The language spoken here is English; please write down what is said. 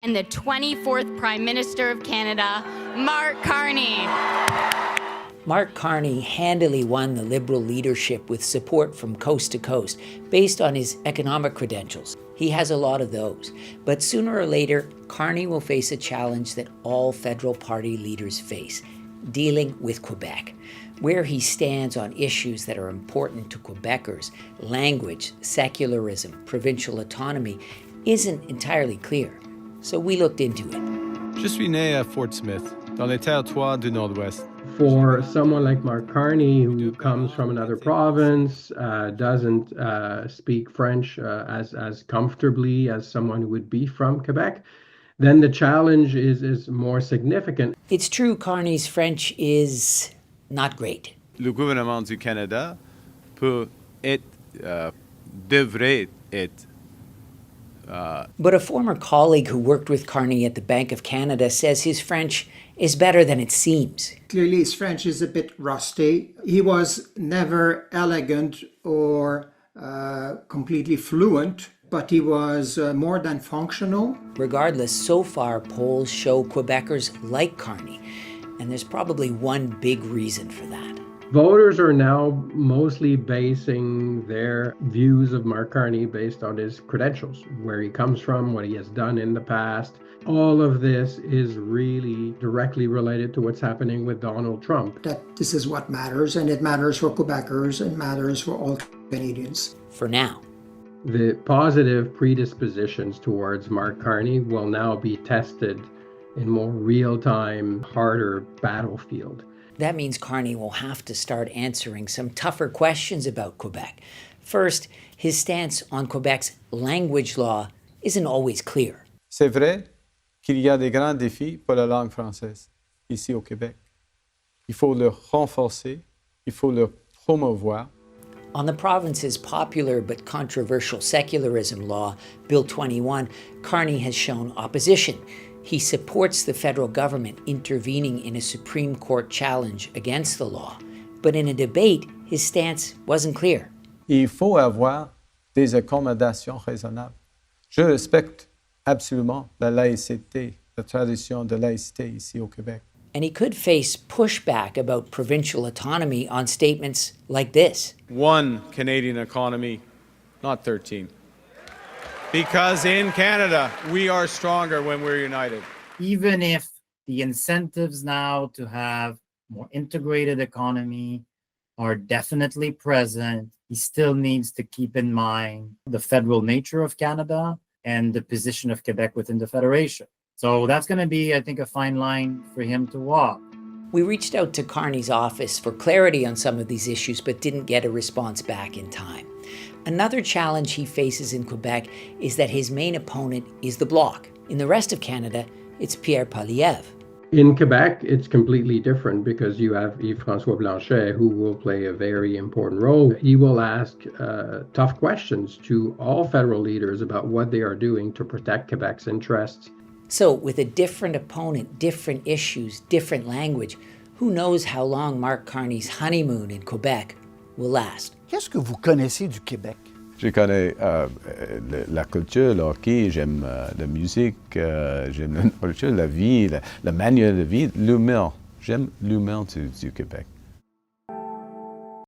and the 24th Prime Minister of Canada, Mark Carney. Mark Carney handily won the Liberal leadership with support from coast to coast based on his economic credentials. He has a lot of those. But sooner or later, Carney will face a challenge that all federal party leaders face, dealing with Quebec. Where he stands on issues that are important to Quebecers, language, secularism, provincial autonomy, isn't entirely clear. So we looked into it. Je suis né à Fort Smith, dans les territoires du Nord-Ouest. For someone like Mark Carney, who comes from another province, doesn't speak French as comfortably as someone who would be from Quebec, then the challenge is more significant. It's true Carney's French is not great. Le gouvernement du Canada peut être, devrait être. But a former colleague who worked with Carney at the Bank of Canada says his French is better than it seems. Clearly, his French is a bit rusty. He was never elegant or completely fluent, but he was more than functional. Regardless, so far polls show Quebecers like Carney, and there's probably one big reason for that. Voters are now mostly basing their views of Mark Carney based on his credentials, where he comes from, what he has done in the past. All of this is really directly related to what's happening with Donald Trump. That this is what matters, and it matters for Quebecers, and matters for all Canadians. For now. The positive predispositions towards Mark Carney will now be tested in more real-time, harder battlefield. That means Carney will have to start answering some tougher questions about Quebec. First, his stance on Quebec's language law isn't always clear. C'est vrai qu'il y a des grands défis pour la langue française ici au Québec. Il faut le renforcer, il faut le promouvoir. On the province's popular but controversial secularism law, Bill 21, Carney has shown opposition. He supports the federal government intervening in a Supreme Court challenge against the law. But in a debate, his stance wasn't clear. Il faut avoir des accommodations raisonnables. Je respecte absolument la laïcité, la tradition de laïcité ici au Québec. And he could face pushback about provincial autonomy on statements like this. One Canadian economy, not 13. Because in Canada, we are stronger when we're united. Even if the incentives now to have more integrated economy are definitely present, he still needs to keep in mind the federal nature of Canada and the position of Quebec within the Federation. So that's going to be, I think, a fine line for him to walk. We reached out to Carney's office for clarity on some of these issues, but didn't get a response back in time. Another challenge he faces in Quebec is that his main opponent is the Bloc. In the rest of Canada, it's Pierre Poilievre. In Quebec, it's completely different because you have Yves-François Blanchet, who will play a very important role. He will ask tough questions to all federal leaders about what they are doing to protect Quebec's interests. So with a different opponent, different issues, different language, who knows how long Mark Carney's honeymoon in Quebec will last. Qu'est-ce que vous connaissez du Québec? Je connais la culture, le hockey, j'aime la musique, j'aime la culture, la vie, la manière de vie, l'humour. J'aime l'humour du Québec.